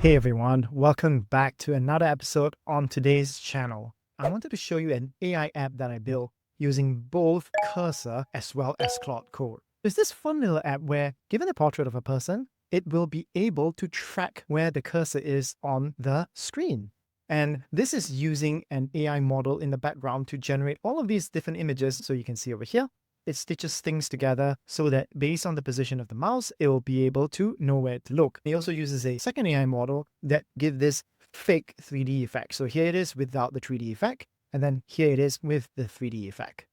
Hey everyone, welcome back to another episode on today's channel. I wanted to show you an AI app that I built using both Cursor as well as Claude Code. It's this fun little app where, given a portrait of a person, it will be able to track where the cursor is on the screen. And this is using an AI model in the background to generate all of these different images. So you can see over here, it stitches things together so that based on the position of the mouse, it will be able to know where to look. It also uses a second AI model that gives this fake 3D effect. So here it is without the 3D effect, and then here it is with the 3D effect.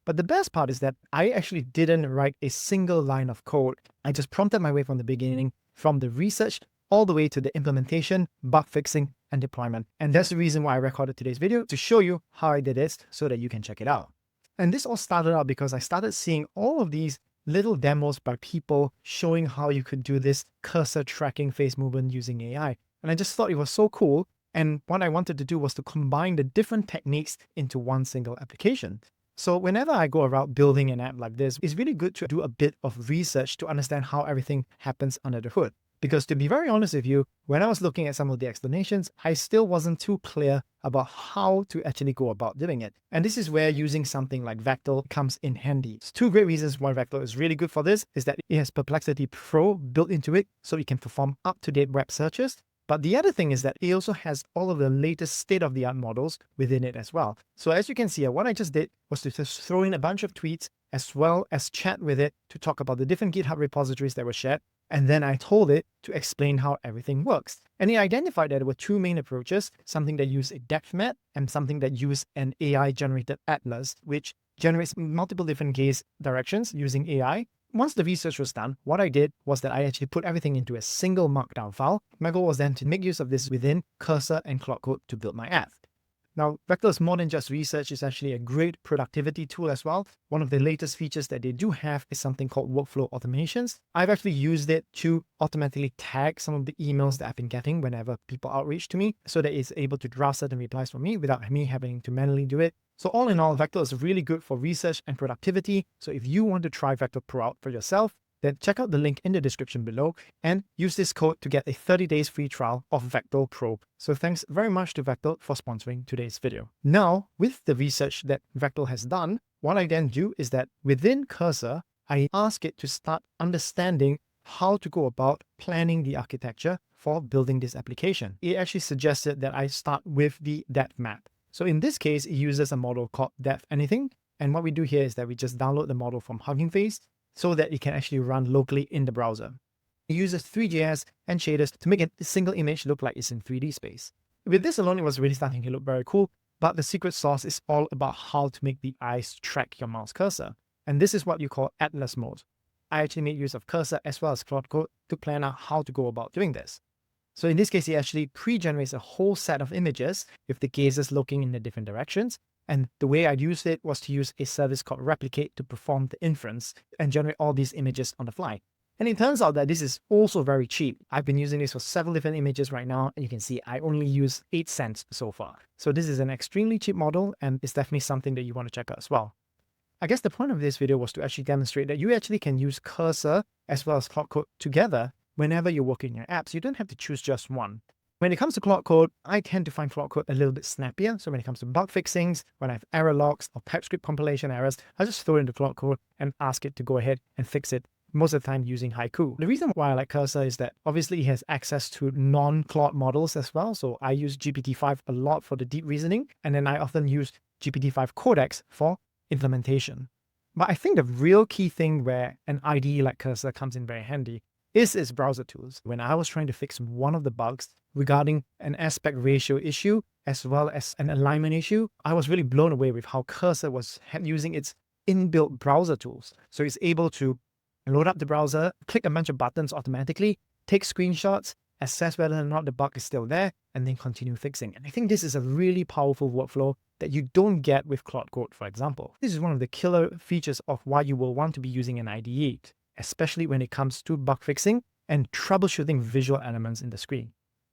But the best part is that I actually didn't write a single line of code. I just prompted my way from the beginning, from the research all the way to the implementation, bug fixing, and deployment. And that's the reason why I recorded today's video, to show you how I did this so that you can check it out. And this all started out because I started seeing all of these little demos by people showing how you could do this cursor tracking face movement using AI. And I just thought it was so cool. And what I wanted to do was to combine the different techniques into one single application. So whenever I go around building an app like this, it's really good to do a bit of research to understand how everything happens under the hood. Because to be very honest with you, when I was looking at some of the explanations, I still wasn't too clear about how to actually go about doing it. And this is where using something like Vectal comes in handy. So two great reasons why Vectal is really good for this is that it has Perplexity Pro built into it, so it can perform up-to-date web searches. But the other thing is that it also has all of the latest state-of-the-art models within it as well. So as you can see, what I just did was to just throw in a bunch of tweets as well as chat with it to talk about the different GitHub repositories that were shared. And then I told it to explain how everything works. And it identified that there were two main approaches, something that used a depth map and something that used an AI-generated atlas, which generates multiple different gaze directions using AI. Once the research was done, what I did was that I actually put everything into a single markdown file. My goal was then to make use of this within Cursor and Claude Code to build my app. Now, Vectal is more than just research. It's actually a great productivity tool as well. One of the latest features that they do have is something called workflow automations. I've actually used it to automatically tag some of the emails that I've been getting whenever people outreach to me, so that it's able to draft certain replies for me without me having to manually do it. So all in all, Vectal is really good for research and productivity. So if you want to try Vectal Pro out for yourself, then check out the link in the description below and use this code to get a 30 days free trial of Vectal Pro. So thanks very much to Vectal for sponsoring today's video. Now, with the research that Vectal has done, what I then do is that within Cursor, I ask it to start understanding how to go about planning the architecture for building this application. It actually suggested that I start with the depth map. So in this case, it uses a model called depth anything. And what we do here is that we just download the model from Hugging Face so that it can actually run locally in the browser. It uses 3JS and shaders to make a single image look like it's in 3D space. With this alone, it was really starting to look very cool, but the secret sauce is all about how to make the eyes track your mouse cursor. And this is what you call Atlas mode. I actually made use of Cursor as well as Claude Code to plan out how to go about doing this. So in this case, it actually pre-generates a whole set of images with the gazes looking in the different directions. And the way I used it was to use a service called Replicate to perform the inference and generate all these images on the fly. And it turns out that this is also very cheap. I've been using this for several different images right now, and you can see I only use 8 cents so far. So this is an extremely cheap model, and it's definitely something that you want to check out as well. I guess the point of this video was to actually demonstrate that you actually can use Cursor as well as Claude Code together whenever you're working in your apps. You don't have to choose just one. When it comes to Claude Code, I tend to find Claude Code a little bit snappier. So when it comes to bug fixings, when I have error logs or TypeScript compilation errors, I just throw it into Claude Code and ask it to go ahead and fix it, most of the time using Haiku. The reason why I like Cursor is that obviously it has access to non-Claude models as well. So I use GPT-5 a lot for the deep reasoning, and then I often use GPT-5 Codex for implementation. But I think the real key thing where an IDE like Cursor comes in very handy is its browser tools. When I was trying to fix one of the bugs regarding an aspect ratio issue as well as an alignment issue, I was really blown away with how Cursor was using its inbuilt browser tools. So it's able to load up the browser, click a bunch of buttons automatically, take screenshots, assess whether or not the bug is still there, and then continue fixing. And I think this is a really powerful workflow that you don't get with Claude Code, for example. This is one of the killer features of why you will want to be using an IDE, especially when it comes to bug fixing and troubleshooting visual elements in the screen.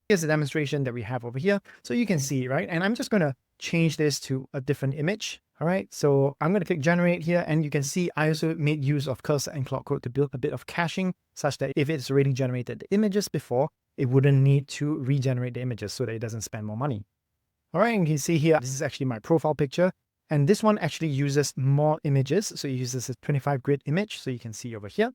Here's a demonstration that we have over here. So you can see, right? And I'm just going to change this to a different image. All right. So I'm going to click generate here, and you can see I also made use of Cursor and Claude Code to build a bit of caching such that if it's already generated the images before, it wouldn't need to regenerate the images so that it doesn't spend more money. All right, and you can see here, this is actually my profile picture. And this one actually uses more images. So it uses a 25 grid image. So you can see over here,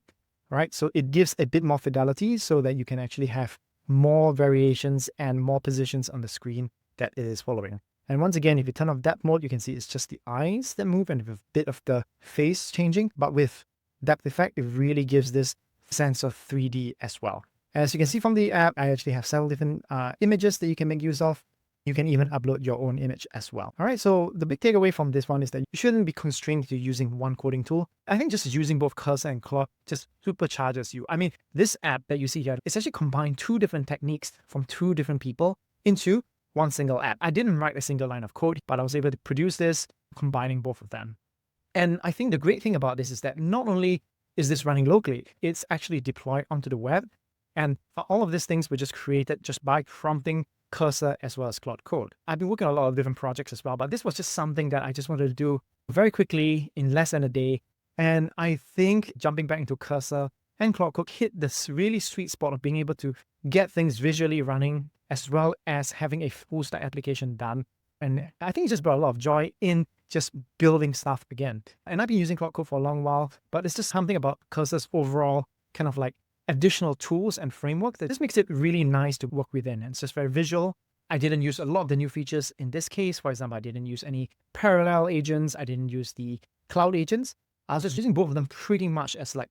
right? So it gives a bit more fidelity so that you can actually have more variations and more positions on the screen that it is following. And once again, if you turn off depth mode, you can see it's just the eyes that move and with a bit of the face changing. But with depth effect, it really gives this sense of 3D as well. As you can see from the app, I actually have several different images that you can make use of. You can even upload your own image as well. All right, so the big takeaway from this one is that you shouldn't be constrained to using one coding tool. I think just using both Cursor and Claude just supercharges you. I mean, this app that you see here, it's actually combined two different techniques from two different people into one single app. I didn't write a single line of code, but I was able to produce this combining both of them. And I think the great thing about this is that not only is this running locally, it's actually deployed onto the web. And all of these things were just created just by prompting Cursor as well as Claude Code. I've been working on a lot of different projects as well, but this was just something that I just wanted to do very quickly in less than a day. And I think jumping back into Cursor and Claude Code hit this really sweet spot of being able to get things visually running as well as having a full stack application done. And I think it just brought a lot of joy in just building stuff again. And I've been using Claude Code for a long while, but it's just something about Cursor's overall kind of like additional tools and framework that just makes it really nice to work within. And it's just very visual. I didn't use a lot of the new features in this case. For example, I didn't use any parallel agents. I didn't use the cloud agents. I was just using both of them pretty much as like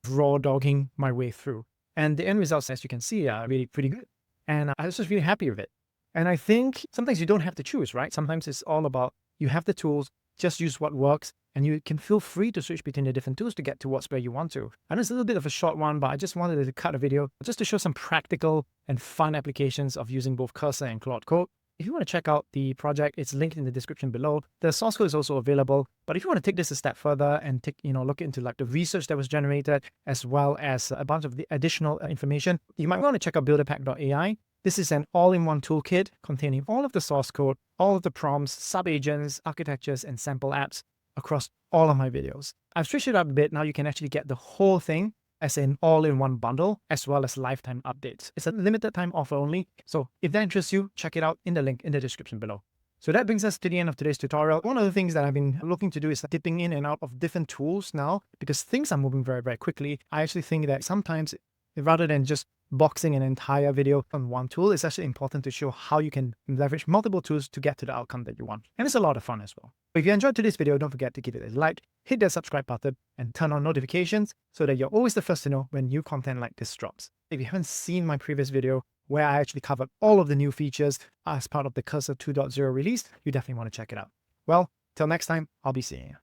raw dogging my way through. And the end results, as you can see, are really pretty good. And I was just really happy with it. And I think sometimes you don't have to choose, right? Sometimes it's all about you have the tools, just use what works, and you can feel free to switch between the different tools to get towards where you want to. I know it's a little bit of a short one, but I just wanted to cut a video just to show some practical and fun applications of using both Cursor and Claude Code. If you want to check out the project, it's linked in the description below. The source code is also available. But if you want to take this a step further and look into like the research that was generated, as well as a bunch of the additional information, you might want to check out BuilderPack.ai. This is an all-in-one toolkit containing all of the source code, all of the prompts, sub-agents, architectures, and sample apps across all of my videos. I've switched it up a bit. Now you can actually get the whole thing as an all-in-one bundle, as well as lifetime updates. It's a limited time offer only. So if that interests you, check it out in the link in the description below. So that brings us to the end of today's tutorial. One of the things that I've been looking to do is dipping in and out of different tools now, because things are moving very, very quickly. I actually think that sometimes rather than just boxing an entire video on one tool, it's actually important to show how you can leverage multiple tools to get to the outcome that you want. And it's a lot of fun as well. If you enjoyed today's video, don't forget to give it a like, hit that subscribe button, and turn on notifications so that you're always the first to know when new content like this drops. If you haven't seen my previous video where I actually covered all of the new features as part of the Cursor 2.0 release, you definitely want to check it out. Well, till next time, I'll be seeing you.